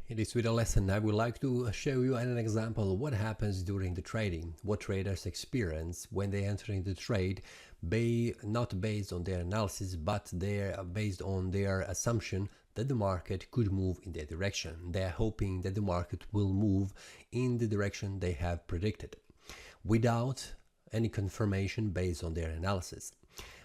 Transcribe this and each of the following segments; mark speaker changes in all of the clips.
Speaker 1: In this video lesson, I would like to show you an example of what happens during the trading, what traders experience when they enter into the trade, not based on their analysis, but they're based on their assumption that the market could move in their direction. They're hoping that the market will move in the direction they have predicted, without any confirmation based on their analysis.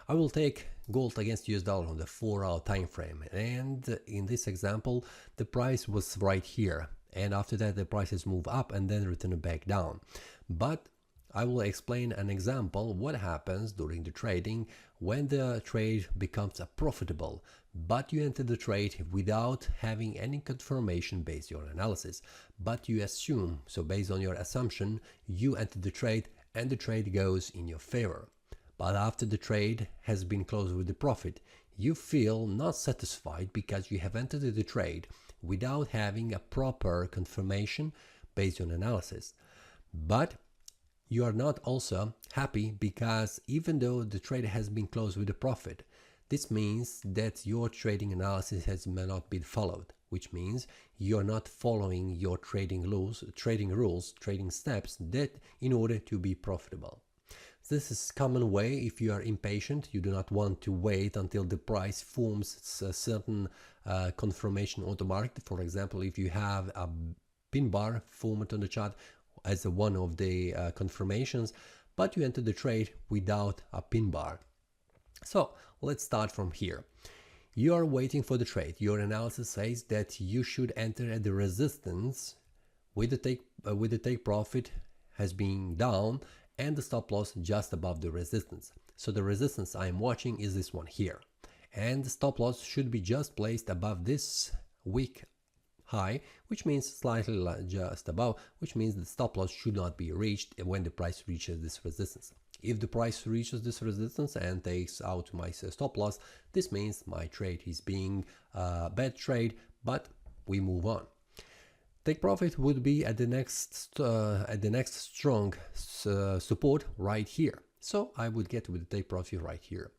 Speaker 1: I will take gold against US dollar on the 4-hour time frame, and in this example the price was right here, and after that the prices move up and then return back down. But I will explain an example what happens during the trading when the trade becomes profitable, but you enter the trade without having any confirmation based on your analysis, but you assume, so based on your assumption you enter the trade and the trade goes in your favor. But after the trade has been closed with the profit, you feel not satisfied because you have entered the trade without having a proper confirmation based on analysis. But you are not also happy because even though the trade has been closed with a profit, this means that your trading analysis has not been followed, which means you're not following your trading rules, trading steps that in order to be profitable. This is a common way if you are impatient, you do not want to wait until the price forms a certain confirmation on the market. For example, if you have a pin bar formed on the chart as one of the confirmations, but you enter the trade without a pin bar. So let's start from here. You are waiting for the trade. Your analysis says that you should enter at the resistance with the take profit has been down and the stop loss just above the resistance. So the resistance I am watching is this one here, and the stop loss should be just placed above this weak high, which means slightly just above, which means the stop loss should not be reached when the price reaches this resistance. If the price reaches this resistance and takes out my stop loss, this means my trade is being a bad trade, but we move on. Take profit would be at the next strong support right here. So I would get with the take profit right here.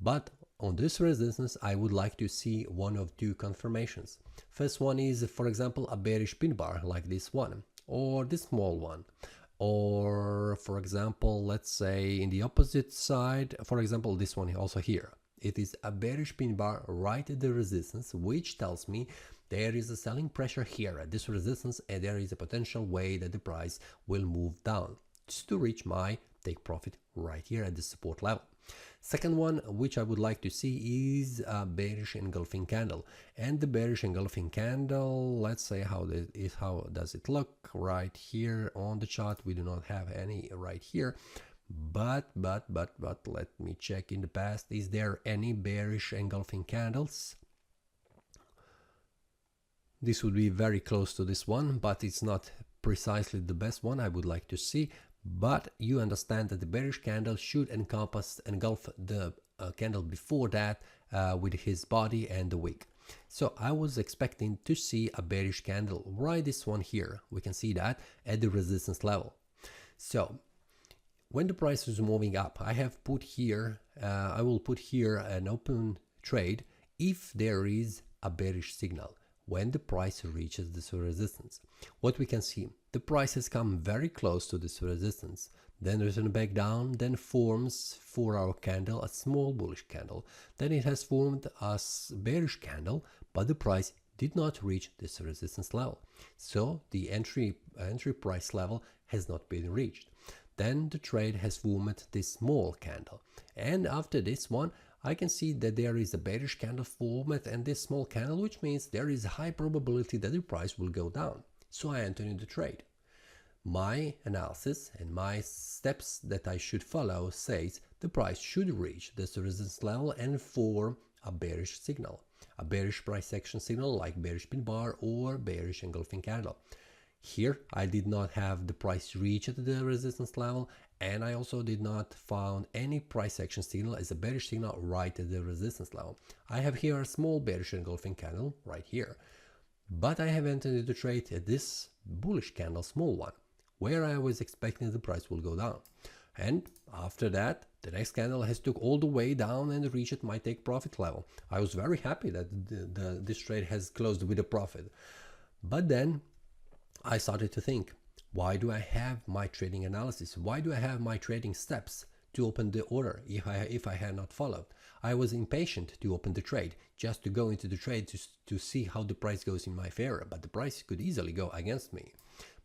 Speaker 1: But on this resistance, I would like to see one of two confirmations. First one is, for example, a bearish pin bar like this one, or this small one. Or, for example, let's say in the opposite side, for example, this one also here. It is a bearish pin bar right at the resistance, which tells me there is a selling pressure here at this resistance and there is a potential way that the price will move down to reach my take profit right here at the support level. Second one, which I would like to see, is a bearish engulfing candle. And the bearish engulfing candle, let's say how does it look right here on the chart. We do not have any right here. But let me check in the past. Is there any bearish engulfing candles? This would be very close to this one, but it's not precisely the best one I would like to see. But you understand that the bearish candle should engulf the candle before that with his body and the wick. So I was expecting to see a bearish candle right this one here. We can see that at the resistance level. So when the price is moving up, I have put here, I will put here an open trade if there is a bearish signal when the price reaches this resistance. What we can see, the price has come very close to this resistance, then return back down, then forms 4-hour candle, a small bullish candle, then it has formed a bearish candle, but the price did not reach this resistance level, so the entry price level has not been reached. Then the trade has formed this small candle, and after this one I can see that there is a bearish candle formed and this small candle, which means there is a high probability that the price will go down. So I enter in the trade. My analysis and my steps that I should follow says the price should reach this resistance level and form a bearish signal, a bearish price action signal like bearish pin bar or bearish engulfing candle. Here I did not have the price reach at the resistance level, and I also did not found any price action signal as a bearish signal right at the resistance level. I have here a small bearish engulfing candle right here, but I have entered into the trade at this bullish candle, small one, where I was expecting the price will go down. And after that, the next candle has took all the way down and reached my take profit level. I was very happy that this trade has closed with a profit. But then I started to think, why do I have my trading analysis? Why do I have my trading steps to open the order if I had not followed? I was impatient to open the trade, just to go into the trade to see how the price goes in my favor, but the price could easily go against me.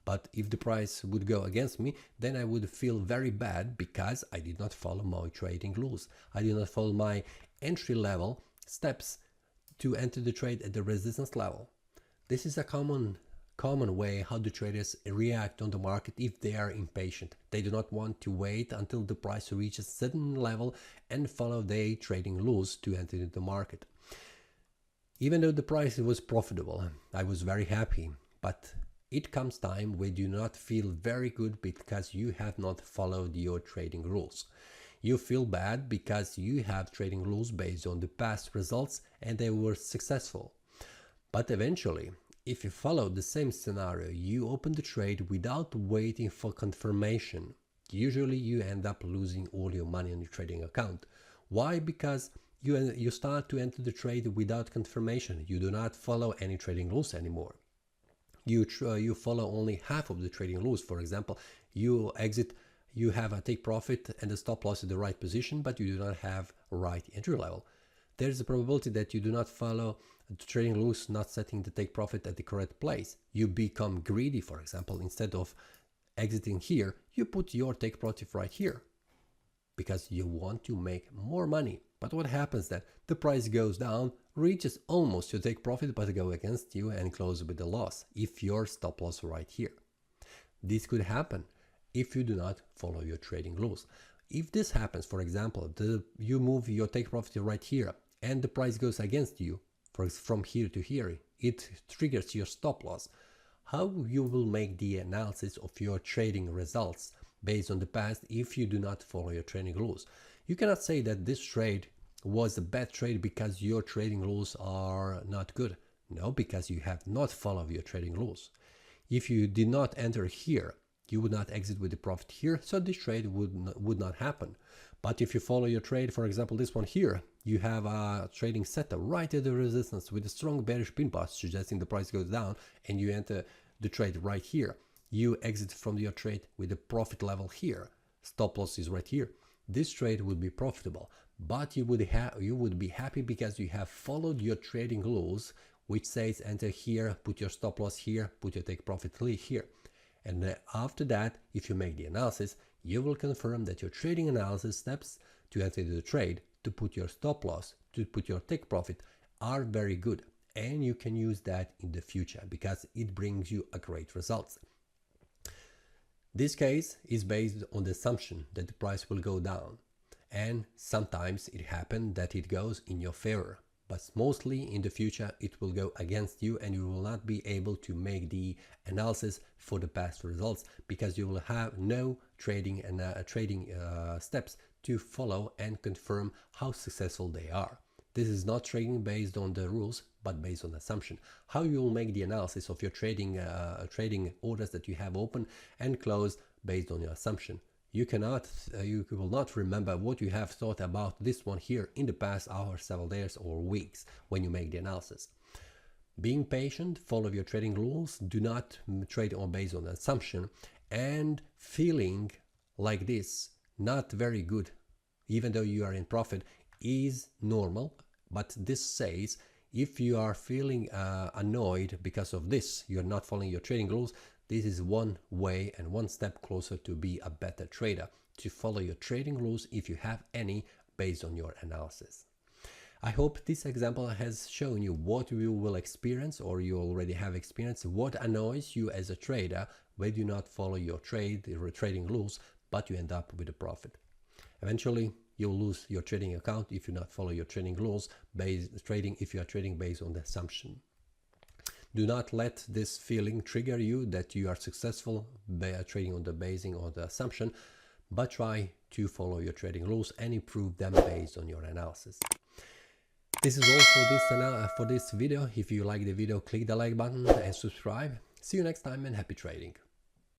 Speaker 1: But if the price would go against me, then I would feel very bad because I did not follow my trading rules. I did not follow my entry level steps to enter the trade at the resistance level. This is a common way how the traders react on the market if they are impatient. They do not want to wait until the price reaches a certain level and follow their trading rules to enter into the market. Even though the price was profitable, I was very happy, but it comes time where you do not feel very good because you have not followed your trading rules. You feel bad because you have trading rules based on the past results and they were successful. But eventually, if you follow the same scenario, you open the trade without waiting for confirmation. Usually you end up losing all your money on your trading account. Why? Because you start to enter the trade without confirmation. You do not follow any trading rules anymore. You follow only half of the trading rules. For example, you exit, you have a take profit and a stop loss in the right position, but you do not have a right entry level. There is a probability that you do not follow the trading rules, not setting the take profit at the correct place. You become greedy, for example. Instead of exiting here, you put your take profit right here because you want to make more money. But what happens then? The price goes down, reaches almost your take profit, but go against you and close with a loss if your stop loss right here. This could happen if you do not follow your trading rules. If this happens, for example, you move your take profit right here and the price goes against you, from here to here, it triggers your stop loss. How you will make the analysis of your trading results based on the past if you do not follow your trading rules? You cannot say that this trade was a bad trade because your trading rules are not good. No, because you have not followed your trading rules. If you did not enter here, you would not exit with the profit here, so this trade would not happen. But if you follow your trade, for example, this one here, you have a trading setup right at the resistance with a strong bearish pin bar suggesting the price goes down, and you enter the trade right here. You exit from your trade with a profit level here. Stop loss is right here. This trade would be profitable, but you would be happy because you have followed your trading rules, which says enter here, put your stop loss here, put your take profit here. And after that, if you make the analysis, you will confirm that your trading analysis steps to enter the trade, to put your stop loss, to put your take profit are very good. And you can use that in the future because it brings you a great results. This case is based on the assumption that the price will go down. And sometimes it happens that it goes in your favor. But mostly in the future it will go against you and you will not be able to make the analysis for the past results because you will have no trading steps to follow and confirm how successful they are. This is not trading based on the rules but based on assumption. How you will make the analysis of your trading orders that you have open and closed based on your assumption. You will not remember what you have thought about this one here in the past hours, several days or weeks when you make the analysis. Being patient, follow your trading rules, do not trade based on assumption, and feeling like this, not very good, even though you are in profit, is normal. But this says if you are feeling annoyed because of this, you're not following your trading rules, this is one way and one step closer to be a better trader, to follow your trading rules if you have any based on your analysis. I hope this example has shown you what you will experience or you already have experienced, what annoys you as a trader when you do not follow your trading rules, but you end up with a profit. Eventually, you'll lose your trading account if you not follow your trading rules if you are trading based on the assumption. Do not let this feeling trigger you that you are successful by trading on the basing or the assumption, but try to follow your trading rules and improve them based on your analysis. This is all for this video. If you like the video, click the like button and subscribe. See you next time and happy trading.